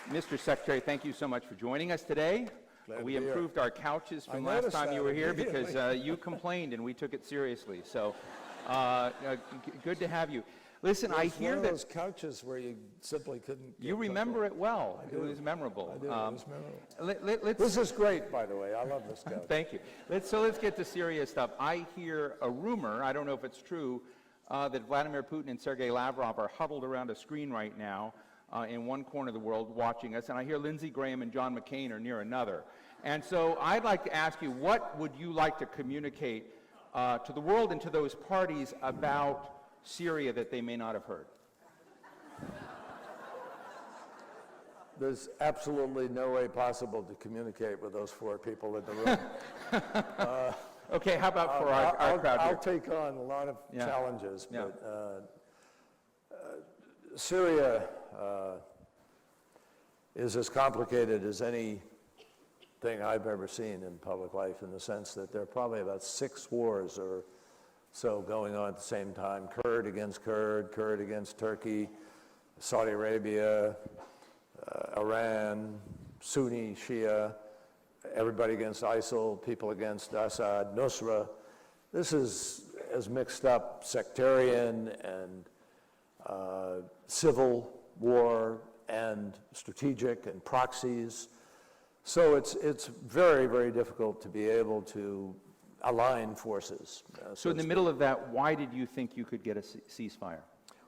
Mr. Secretary, thank you so much for joining us today. We improved our couches from last time you were here because you complained and we took it seriously. So good to have you. Listen, I hear that those couches where you simply couldn't. You remember it well. It was memorable. I do. It was memorable. This is great, by the way. I love this couch. Thank you. Let's get to serious stuff. I hear a rumor, I don't know if it's true, that Vladimir Putin and Sergei Lavrov are huddled around a screen right now in one corner of the world watching us, and I hear Lindsey Graham and John McCain are near another. And so I'd like to ask you, what would you like to communicate to the world and to those parties about Syria that they may not have heard? There's absolutely no way possible to communicate with those four people in the room. Okay, how about for our crowd here? I'll take on a lot of challenges, but Syria is as complicated as anything I've ever seen in public life, in the sense that there are probably about 6 wars or so going on at the same time: Kurd against Kurd, Kurd against Turkey, Saudi Arabia, Iran, Sunni, Shia, everybody against ISIL, people against Assad, Nusra. This is as mixed up sectarian and civil war and strategic and proxies. So it's very, very difficult to be able to align forces. So in the middle of that, why did you think you could get a ceasefire?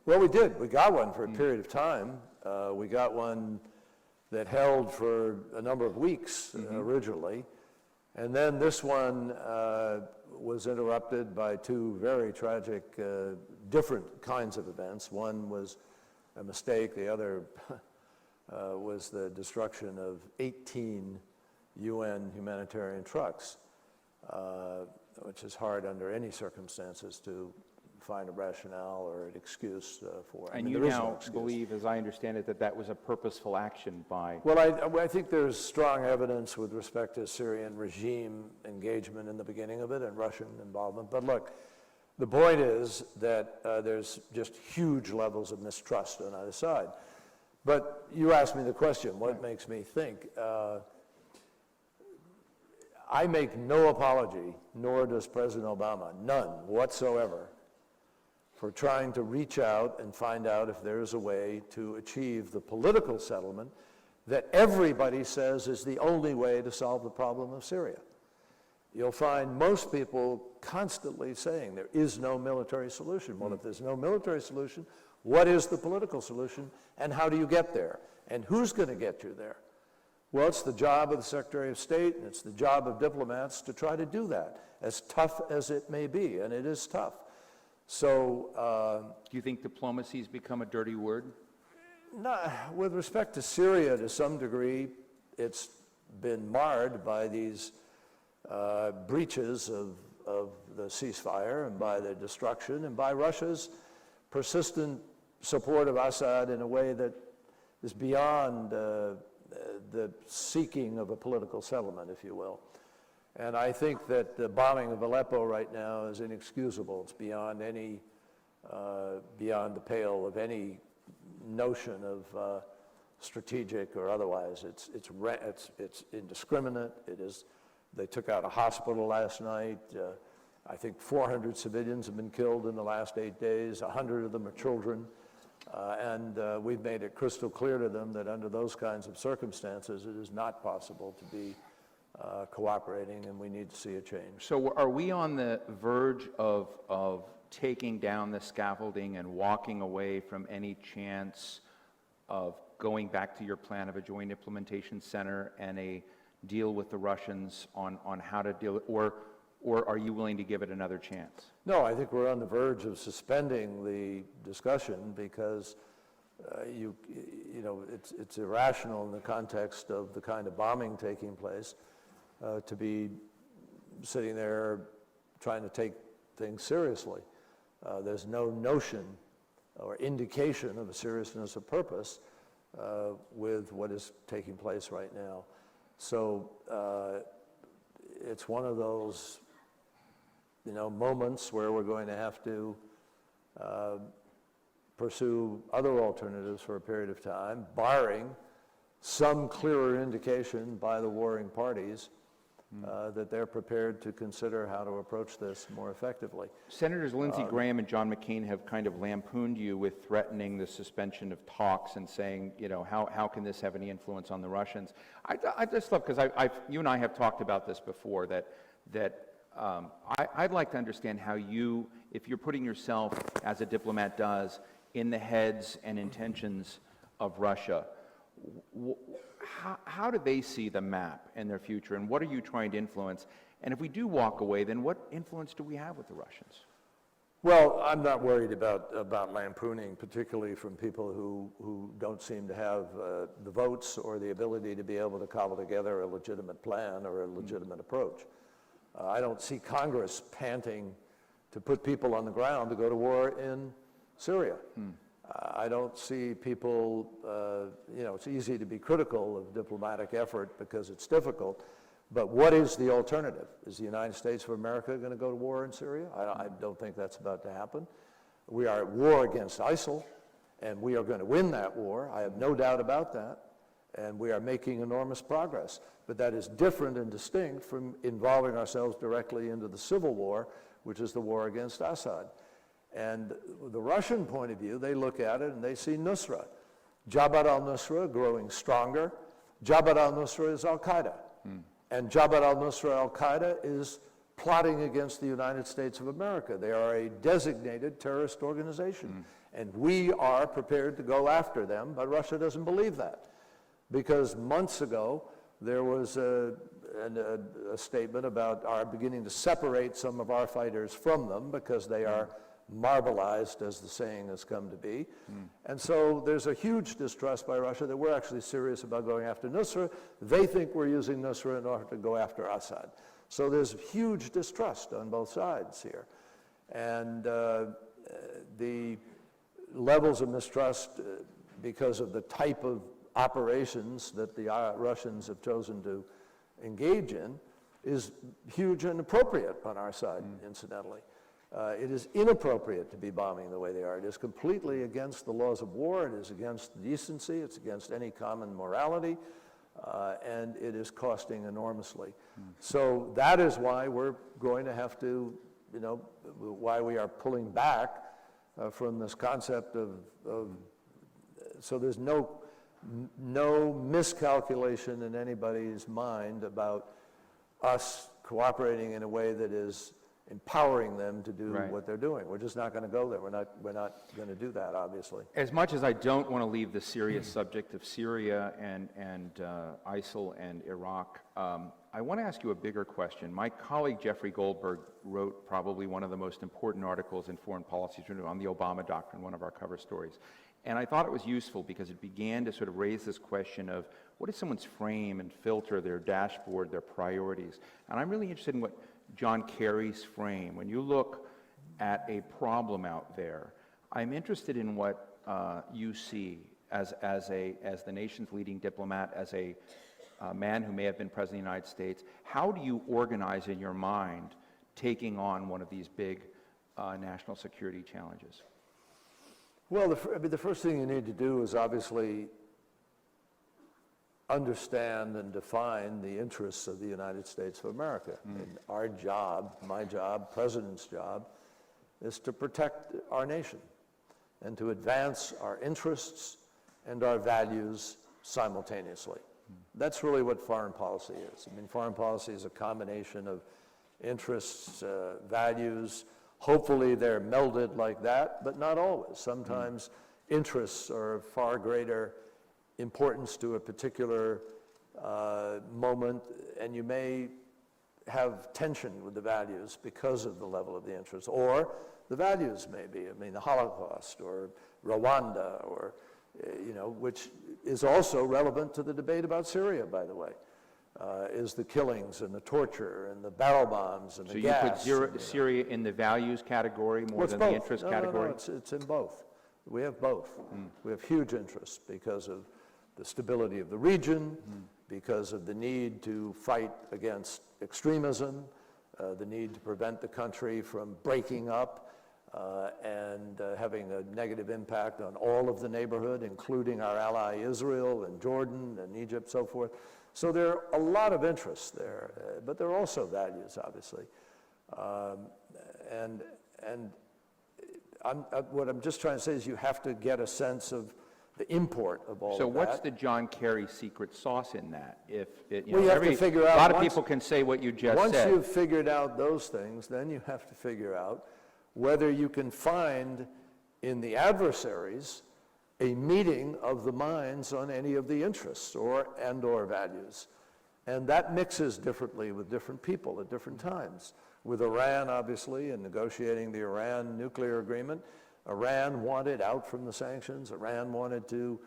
Well, we did. We got one for a period of time. We got one that held for a number of weeks originally. And then this one was interrupted by 2 very tragic, different kinds of events. One was a mistake. The other was the destruction of 18 UN humanitarian trucks, which is hard under any circumstances to find a rationale or an excuse for. And you now believe, as I understand it, that that was a purposeful action by... Well, I think there's strong evidence with respect to Syrian regime engagement in the beginning of it and Russian involvement. But look, the point is that there's just huge levels of mistrust on either side. But you asked me the question, what makes me think? I make no apology, nor does President Obama, none whatsoever, for trying to reach out and find out if there is a way to achieve the political settlement that everybody says is the only way to solve the problem of Syria. You'll find most people constantly saying there is no military solution. Well, if there's no military solution, what is the political solution, and how do you get there? And who's going to get you there? Well, it's the job of the Secretary of State, and it's the job of diplomats to try to do that, as tough as it may be, and it is tough. So, do you think diplomacy's become a dirty word? No, with respect to Syria, to some degree, it's been marred by these breaches of the ceasefire and by the destruction and by Russia's persistent support of Assad in a way that is beyond the seeking of a political settlement, if you will. And I think that the bombing of Aleppo right now is inexcusable. It's beyond any, beyond the pale of any notion of strategic or otherwise. It's indiscriminate. It is. They took out a hospital last night. I think 400 civilians have been killed in the last 8 days. 100 of them are children. And we've made it crystal clear to them that under those kinds of circumstances, it is not possible to be cooperating, and we need to see a change. So are we on the verge of taking down the scaffolding and walking away from any chance of going back to your plan of a joint implementation center and a deal with the Russians on how to deal, or are you willing to give it another chance? No, I think we're on the verge of suspending the discussion because you know, it's irrational in the context of the kind of bombing taking place to be sitting there trying to take things seriously. There's no notion or indication of a seriousness of purpose with what is taking place right now. So it's one of those, you know, moments where we're going to have to pursue other alternatives for a period of time, barring some clearer indication by the warring parties that they're prepared to consider how to approach this more effectively. Senators Lindsey Graham and John McCain have kind of lampooned you with threatening the suspension of talks and saying, you know, how can this have any influence on the Russians? I just love, because you and I have talked about this before, I'd like to understand how you, if you're putting yourself, as a diplomat does, in the heads and intentions of Russia, how do they see the map and their future, and what are you trying to influence? And if we do walk away, then what influence do we have with the Russians? Well, I'm not worried about lampooning, particularly from people who don't seem to have the votes or the ability to be able to cobble together a legitimate plan or a legitimate approach. I don't see Congress panting to put people on the ground to go to war in Syria. I don't see people, it's easy to be critical of diplomatic effort because it's difficult, but what is the alternative? Is the United States of America going to go to war in Syria? I don't think that's about to happen. We are at war against ISIL, and we are going to win that war. I have no doubt about that, and we are making enormous progress. But that is different and distinct from involving ourselves directly into the civil war, which is the war against Assad. And the Russian point of view, they look at it and they see Nusra. Jabhat al-Nusra growing stronger. Jabhat al-Nusra is al-Qaeda. And Jabhat al-Nusra al-Qaeda is plotting against the United States of America. They are a designated terrorist organization. And we are prepared to go after them, but Russia doesn't believe that. Because months ago, there was a statement about our beginning to separate some of our fighters from them because they are marbleized, as the saying has come to be. And so there's a huge distrust by Russia that we're actually serious about going after Nusra. They think we're using Nusra in order to go after Assad. So there's huge distrust on both sides here. And the levels of mistrust because of the type of operations that the Russians have chosen to engage in is huge and appropriate on our side, incidentally. It is inappropriate to be bombing the way they are. It is completely against the laws of war. It is against decency. It's against any common morality. And it is costing enormously. So that is why we're going to have to, why we are pulling back from this concept of so there's no miscalculation in anybody's mind about us cooperating in a way that is empowering them to do what they're doing. We're just not going to go there. We're not going to do that, obviously. As much as I don't want to leave the serious subject of Syria and ISIL and Iraq, I want to ask you a bigger question. My colleague Jeffrey Goldberg wrote probably one of the most important articles in Foreign Policy on the Obama Doctrine, one of our cover stories. And I thought it was useful because it began to sort of raise this question of what is someone's frame and filter, their dashboard, their priorities. And I'm really interested in what John Kerry's frame. When you look at a problem out there, I'm interested in what you see as the nation's leading diplomat, as a man who may have been president of the United States. How do you organize in your mind taking on one of these big national security challenges? Well, the first thing you need to do is obviously understand and define the interests of the United States of America. And our job, my job, President's job, is to protect our nation and to advance our interests and our values simultaneously. That's really what foreign policy is. I mean, foreign policy is a combination of interests, values. Hopefully they're melded like that, but not always. Sometimes interests are of far greater importance to a particular moment, and you may have tension with the values because of the level of the interest, or the values may be, the Holocaust or Rwanda, or, which is also relevant to the debate about Syria, by the way. Is the killings and the torture and the barrel bombs and the gas. So you put Syria in the values category more than the interest category? No, it's in both. We have both. We have huge interests because of the stability of the region, because of the need to fight against extremism, the need to prevent the country from breaking up, and having a negative impact on all of the neighborhood, including our ally Israel and Jordan and Egypt, so forth. So there are a lot of interests there, but there are also values, obviously. What I'm just trying to say is you have to get a sense of the import of all of that. So what's the John Kerry secret sauce in that? If it, Well, you have to figure out. A lot of people can say what you just said. Once you've figured out those things, then you have to figure out whether you can find in the adversaries a meeting of the minds on any of the interests or values. And that mixes differently with different people at different times. With Iran, obviously, and negotiating the Iran nuclear agreement, Iran wanted out from the sanctions. Iran wanted to,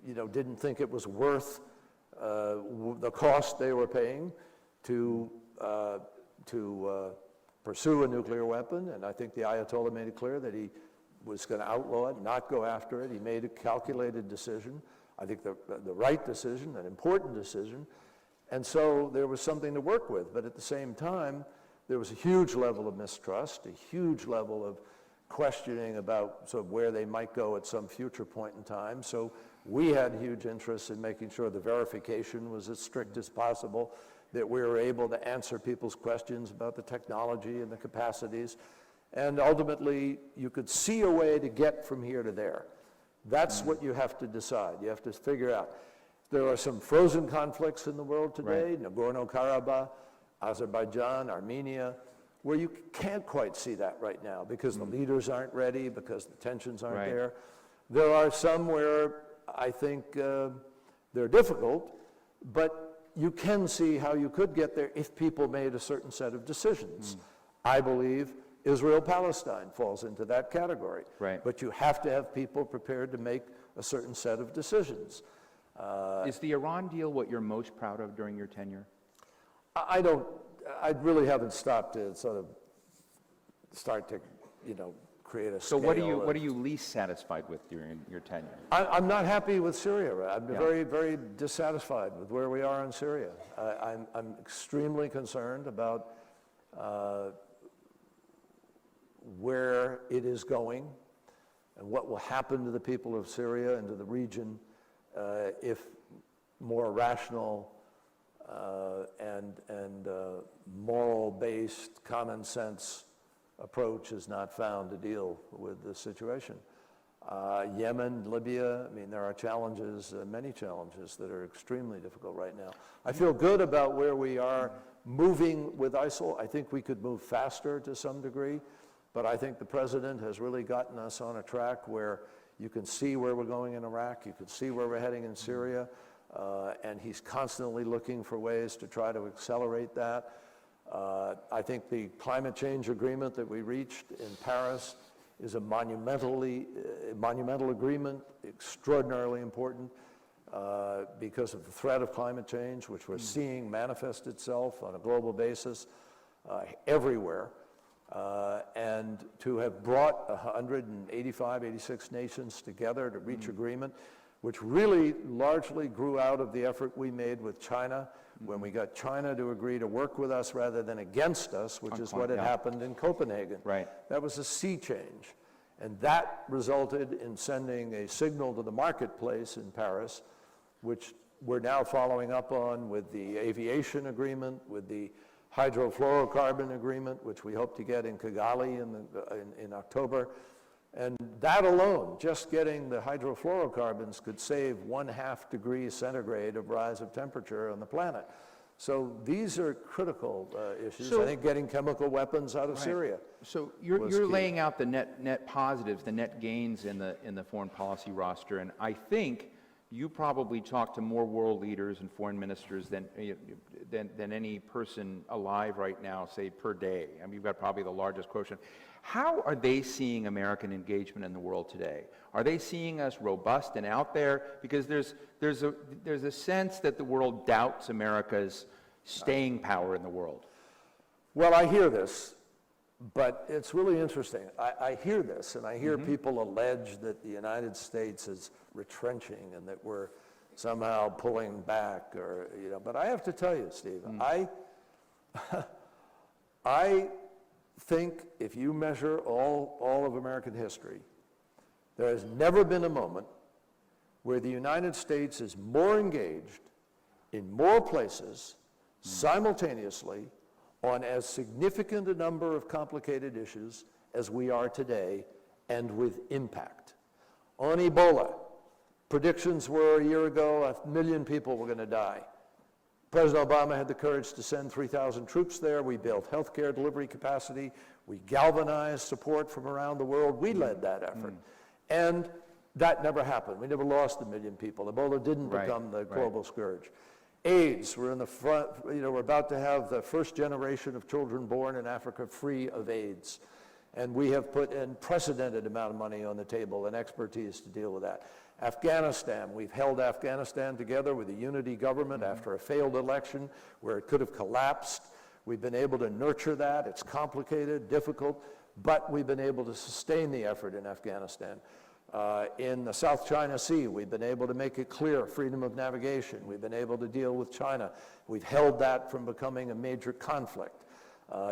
didn't think it was worth the cost they were paying to pursue a nuclear weapon. And I think the Ayatollah made it clear that he was going to outlaw it, not go after it. He made a calculated decision. I think the right decision, an important decision. And so there was something to work with. But at the same time, there was a huge level of mistrust, a huge level of questioning about sort of where they might go at some future point in time. So we had huge interest in making sure the verification was as strict as possible, that we were able to answer people's questions about the technology and the capacities. And ultimately, you could see a way to get from here to there. That's what you have to decide. You have to figure out. There are some frozen conflicts in the world today, Right. Nagorno-Karabakh, Azerbaijan, Armenia, where you can't quite see that right now because the leaders aren't ready, because the tensions aren't Right. there. There are some where I think they're difficult, but you can see how you could get there if people made a certain set of decisions. I believe Israel-Palestine falls into that category. Right. But you have to have people prepared to make a certain set of decisions. Is the Iran deal what you're most proud of during your tenure? I really haven't stopped to sort of start to, create a So scale. what are you least satisfied with during your tenure? I'm not happy with Syria. I'm Yeah. very, very dissatisfied with where we are in Syria. I'm extremely concerned about where it is going and what will happen to the people of Syria and to the region if more rational and moral-based, common-sense approach is not found to deal with the situation. Yemen, Libya, there are challenges, many challenges that are extremely difficult right now. I feel good about where we are moving with ISIL. I think we could move faster to some degree, but I think the president has really gotten us on a track where you can see where we're going in Iraq, you can see where we're heading in Syria, and he's constantly looking for ways to try to accelerate that. I think the climate change agreement that we reached in Paris is a monumental agreement, extraordinarily important because of the threat of climate change, which we're seeing manifest itself on a global basis everywhere. And to have brought 185, 86 nations together to reach agreement, which really largely grew out of the effort we made with China when we got China to agree to work with us rather than against us, which is what had happened in Copenhagen. Right. That was a sea change. And that resulted in sending a signal to the marketplace in Paris, which we're now following up on with the aviation agreement, with the hydrofluorocarbon agreement, which we hope to get in Kigali in October. And that alone, just getting the hydrofluorocarbons, could save 1/2 degree centigrade of rise of temperature on the planet. So these are critical issues. So- I think getting chemical weapons out of Right. Syria. So you're was key. laying out the net positives, the net gains in the foreign policy roster, and I think you probably talk to more world leaders and foreign ministers than any person alive right now, say, per day. You've got probably the largest quotient. How are they seeing American engagement in the world today? Are they seeing us robust and out there? Because there's a sense that the world doubts America's staying power in the world. Well, I hear this, but it's really interesting. I hear this, and I hear people allege that the United States is retrenching and that we're somehow pulling back, but I have to tell you, Steve, I think if you measure all of American history, there has never been a moment where the United States is more engaged in more places simultaneously on as significant a number of complicated issues as we are today, and with impact. On Ebola, predictions were a year ago 1 million people were going to die. President Obama had the courage to send 3,000 troops there. We built healthcare delivery capacity. We galvanized support from around the world. We led that effort. And that never happened. We never lost 1 million people. Ebola didn't become the global scourge. AIDS, we're in the front, we're about to have the first generation of children born in Africa free of AIDS. And we have put an unprecedented amount of money on the table and expertise to deal with that. Afghanistan, we've held Afghanistan together with a unity government after a failed election where it could have collapsed. We've been able to nurture that. It's complicated, difficult, but we've been able to sustain the effort in Afghanistan. In the South China Sea, we've been able to make it clear freedom of navigation. We've been able to deal with China. We've held that from becoming a major conflict.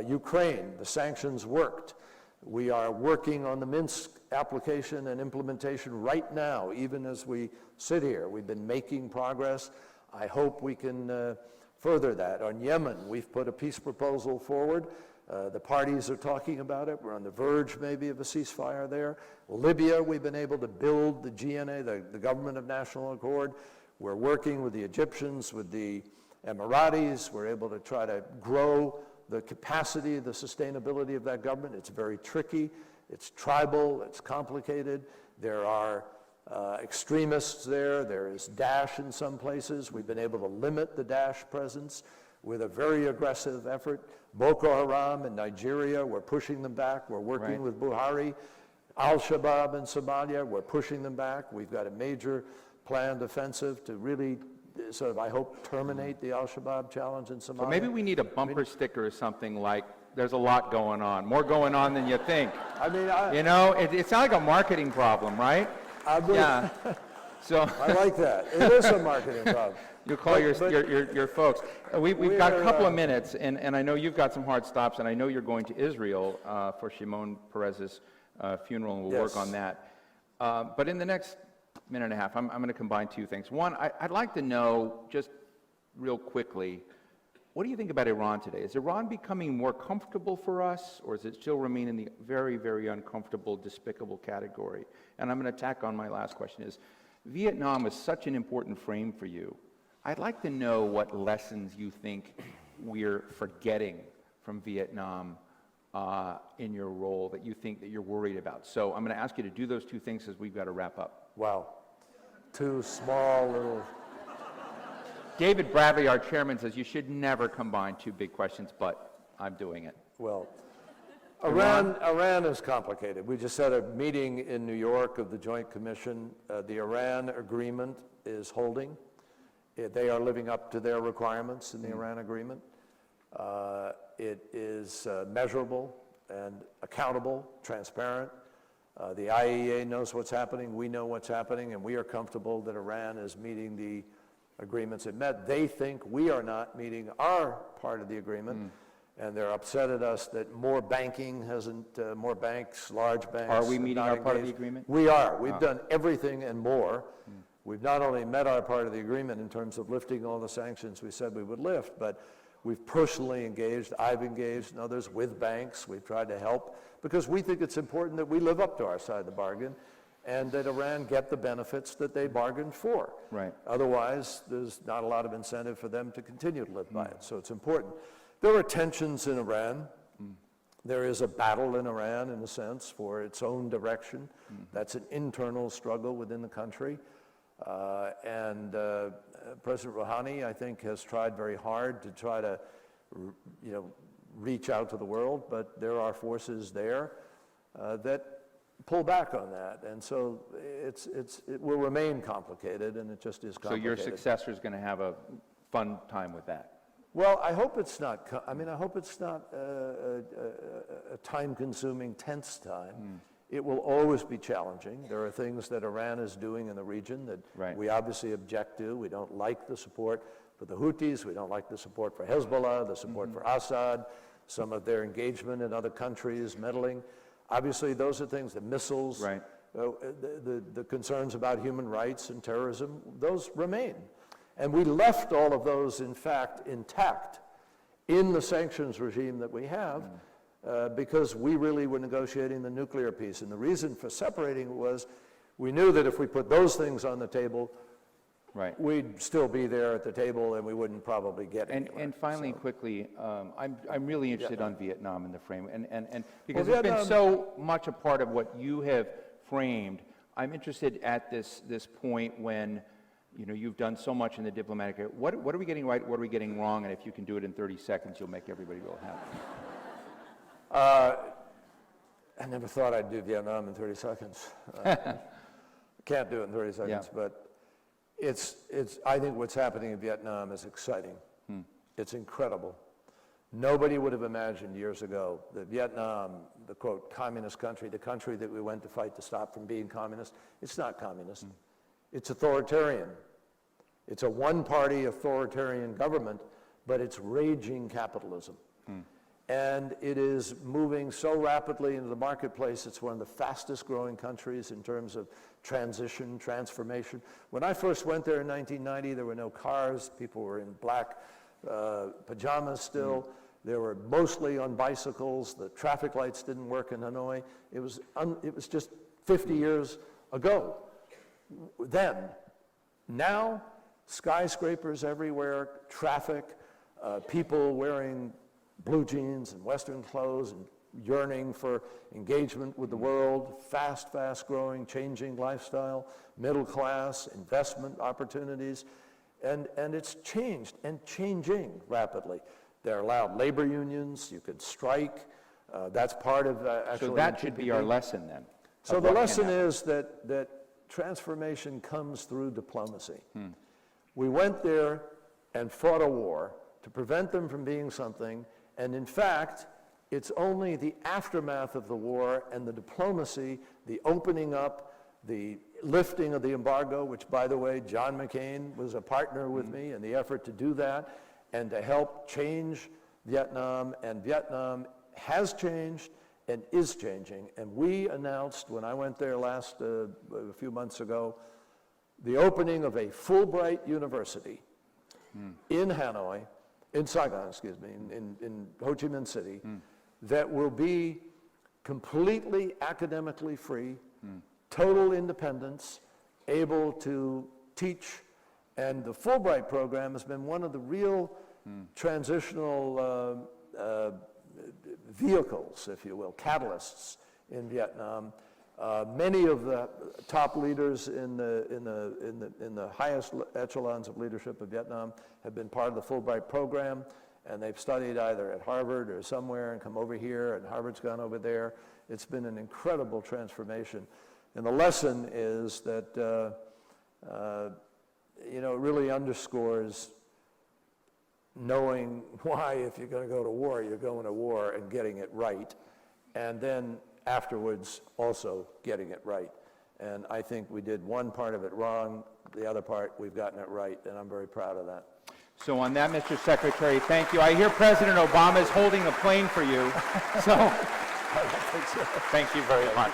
Ukraine, the sanctions worked. We are working on the Minsk application and implementation right now, even as we sit here. We've been making progress. I hope we can further that. On Yemen, we've put a peace proposal forward. The parties are talking about it. We're on the verge maybe of a ceasefire there. Libya, we've been able to build the GNA, the Government of National Accord. We're working with the Egyptians, with the Emiratis. We're able to try to grow the capacity, the sustainability of that government. It's very tricky. It's tribal. It's complicated. There are extremists there. There is Daesh in some places. We've been able to limit the Daesh presence with a very aggressive effort. Boko Haram in Nigeria, we're pushing them back. We're working with Buhari. Al-Shabaab in Somalia, we're pushing them back. We've got a major planned offensive to really sort of, I hope, terminate the Al-Shabaab challenge in Somalia. So maybe we need a bumper sticker or something like, there's a lot going on, more going on than you think. I mean, it's not like a marketing problem, right? Yeah. So I like that. It is a marketing problem. You'll call your folks. We've got a couple of minutes, and I know you've got some hard stops, and I know you're going to Israel for Shimon Peres's funeral, and we'll work on that. But in the next minute and a half, I'm going to combine two things. One, I'd like to know, just real quickly, what do you think about Iran today? Is Iran becoming more comfortable for us, or does it still remain in the very, very uncomfortable, despicable category? And I'm going to tack on my last question is, Vietnam is such an important frame for you. I'd like to know what lessons you think we're forgetting from Vietnam in your role that you think that you're worried about. So I'm going to ask you to do those two things as we've got to wrap up. Wow. Two small little... David Bradley, our chairman, says you should never combine two big questions, but I'm doing it. Well, Iran is complicated. We just had a meeting in New York of the Joint Commission. The Iran agreement is holding. They are living up to their requirements in the Iran agreement. It is measurable and accountable, transparent. The IAEA knows what's happening. We know what's happening, and we are comfortable that Iran is meeting the agreements it met. They think we are not meeting our part of the agreement, and they're upset at us that more banking hasn't, more banks, large banks. Are we meeting our part of the agreement? We are. We've done everything and more. We've not only met our part of the agreement in terms of lifting all the sanctions we said we would lift, but we've personally engaged, I've engaged, and others with banks. We've tried to help because we think it's important that we live up to our side of the bargain and that Iran get the benefits that they bargained for. Right. Otherwise, there's not a lot of incentive for them to continue to live by it. So it's important. There are tensions in Iran. There is a battle in Iran, in a sense, for its own direction. That's an internal struggle within the country. President Rouhani, I think, has tried very hard to try to, reach out to the world, but there are forces there that pull back on that, and so it will remain complicated, and it just is complicated. So your successor is going to have a fun time with that. Well, I hope it's not. I hope it's not a time-consuming, tense time. It will always be challenging. There are things that Iran is doing in the region that we obviously object to. We don't like the support for the Houthis. We don't like the support for Hezbollah, the support for Assad, some of their engagement in other countries, meddling. Obviously, those are things, the missiles, Right. the concerns about human rights and terrorism, those remain. And we left all of those, in fact, intact in the sanctions regime that we have, because we really were negotiating the nuclear piece. And the reason for separating was we knew that if we put those things on the table, Right. we'd still be there at the table and we wouldn't probably get anywhere. And finally, quickly, I'm really interested on Vietnam in the frame, and because Well, it's been Vietnam- so much a part of what you have framed. I'm interested at this point when, you've done so much in the diplomatic area. What are we getting right? What are we getting wrong? And if you can do it in 30 seconds, you'll make everybody real happy. I never thought I'd do Vietnam in 30 seconds. Can't do it in 30 seconds, but I think what's happening in Vietnam is exciting. It's incredible. Nobody would have imagined years ago that Vietnam, the quote, communist country, the country that we went to fight to stop from being communist, it's not communist. It's authoritarian. It's a one-party authoritarian government, but it's raging capitalism. And it is moving so rapidly into the marketplace. It's one of the fastest growing countries in terms of transition, transformation. When I first went there in 1990, there were no cars. People were in black pajamas still. They were mostly on bicycles. The traffic lights didn't work in Hanoi. It was just 50 years ago. Then, now, skyscrapers everywhere, traffic, people wearing blue jeans and Western clothes and yearning for engagement with the world, fast growing, changing lifestyle, middle class, investment opportunities, and it's changed and changing rapidly. They're allowed labor unions, you can strike, that's part of actually. So that should be our lesson then. So the lesson is that transformation comes through diplomacy. We went there and fought a war to prevent them from being something. And in fact, it's only the aftermath of the war and the diplomacy, the opening up, the lifting of the embargo, which, by the way, John McCain was a partner with me in the effort to do that and to help change Vietnam. And Vietnam has changed and is changing. And we announced, when I went there a few months ago, the opening of a Fulbright University in Hanoi, in Saigon, excuse me, in Ho Chi Minh City, that will be completely academically free, total independence, able to teach. And the Fulbright program has been one of the real transitional vehicles, if you will, catalysts in Vietnam. Many of the top leaders in the highest echelons of leadership of Vietnam have been part of the Fulbright program, and they've studied either at Harvard or somewhere and come over here, and Harvard's gone over there. It's been an incredible transformation. And the lesson is that, it really underscores knowing why, if you're going to go to war, you're going to war and getting it right. And then afterwards, also getting it right. And I think we did one part of it wrong, the other part, we've gotten it right, and I'm very proud of that. So on that, Mr. Secretary, thank you. I hear President Obama is holding a plane for you. So thank you very much.